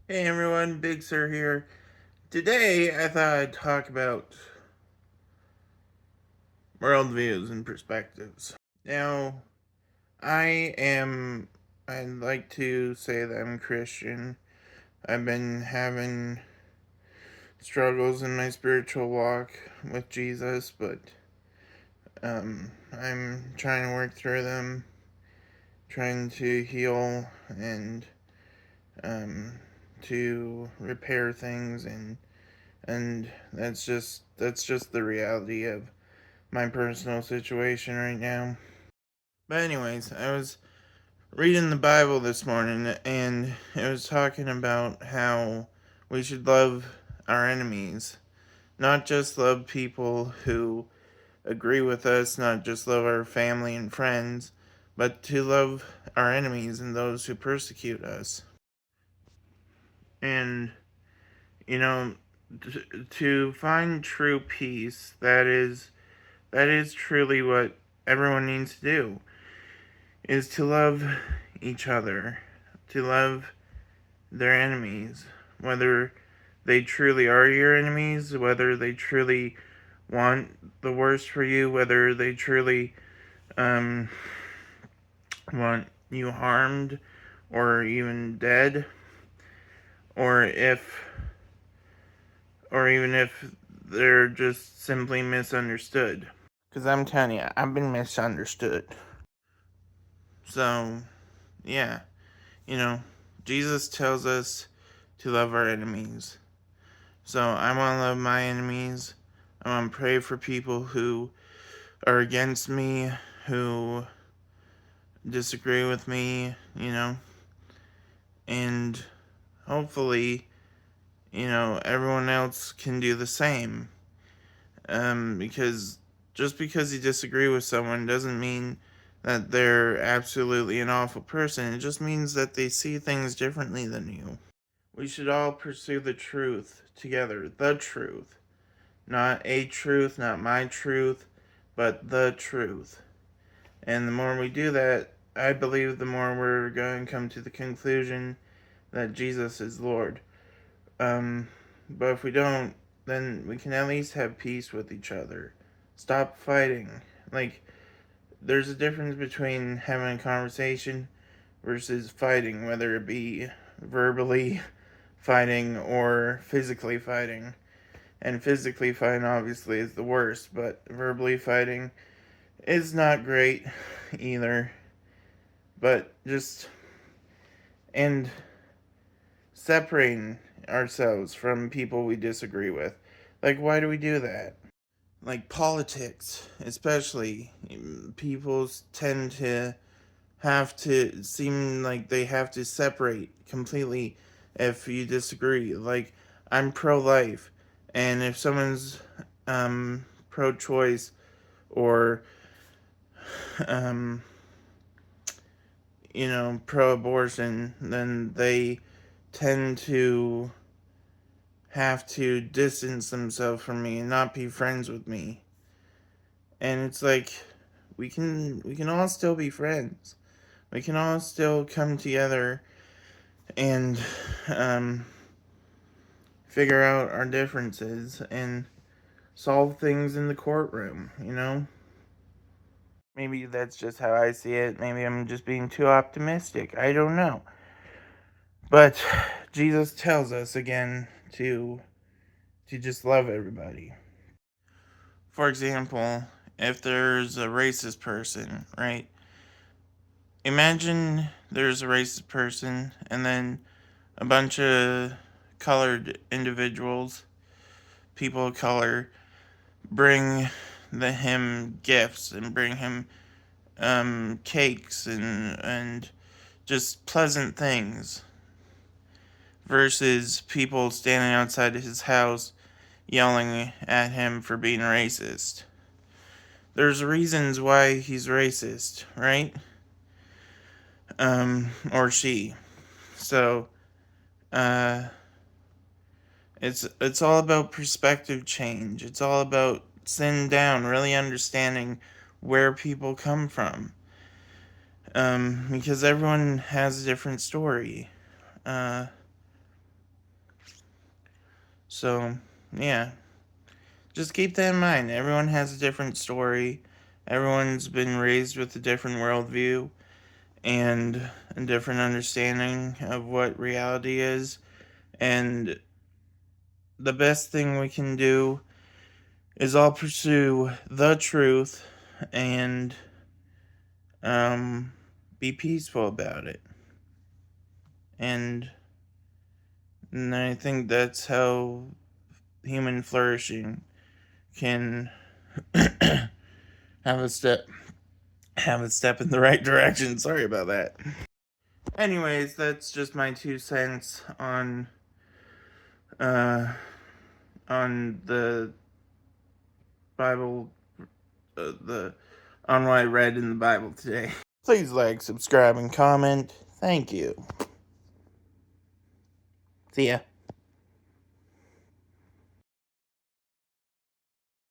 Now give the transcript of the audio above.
Hey everyone, Big Sir here. Today I thought I'd talk about worldviews and perspectives. Now, I am, I'd like to say that I'm Christian. I've been having struggles in my spiritual walk with Jesus, but I'm trying to work through them, trying to heal and um, to repair things and that's just the reality of my personal situation right now. But anyways, I was reading the Bible this morning and it was talking about how we should love our enemies, not just love people who agree with us, not just love our family and friends, but to love our enemies and those who persecute us. And you know, to find true peace, that is truly what everyone needs to do, is to love each other, to love their enemies, whether they truly are your enemies, whether they truly want the worst for you, whether they truly um, want you harmed or even dead, or if or even if they're just simply misunderstood. Because I'm telling you, I've been misunderstood. So, yeah, you know, Jesus tells us to love our enemies. So I want to love my enemies. I want to pray for people who are against me, who disagree with me, and hopefully, everyone else can do the same. Because just because you disagree with someone doesn't mean that they're absolutely an awful person. It just means that they see things differently than you. We should all pursue the truth together. The truth. Not a truth, not my truth, but the truth. And the more we do that, I believe the more we're going to come to the conclusion that Jesus is Lord. But if we don't, then we can at least have peace with each other. Stop fighting. Like, there's a difference between having a conversation versus fighting, whether it be verbally fighting or physically fighting. And physically fighting obviously is the worst, but verbally fighting is not great either. But just and separating ourselves from people we disagree with. Like, why do we do that? Like politics, especially, people tend to have to seem like they have to separate completely if you disagree. Like, I'm pro life, and if someone's pro choice or um, pro abortion, then they tend to have to distance themselves from me and not be friends with me. And it's like we can all still be friends. We can all still come together and um, figure out our differences and solve things in the courtroom. Maybe that's just how I see it. Maybe I'm just being too optimistic. I don't know. But Jesus tells us again to just love everybody. For example, if there's a racist person, right? Imagine there's a racist person and then a bunch of colored individuals, people of color, bring him gifts and bring him cakes and just pleasant things, versus people standing outside his house yelling at him for being racist. There's reasons why he's racist, right? Or she. So, uh, it's all about perspective change. It's all about sitting down, really understanding where people come from. Because everyone has a different story. Uh, So, yeah. Just keep that in mind. Everyone has a different story. Everyone's been raised with a different worldview and a different understanding of what reality is. And the best thing we can do is all pursue the truth and be peaceful about it. And, and I think that's how human flourishing can have a step in the right direction. Sorry about that. Anyways, that's just my 2 cents uh on the Bible, the on what I read in the Bible today. Please like, subscribe, and comment. Thank you. See ya.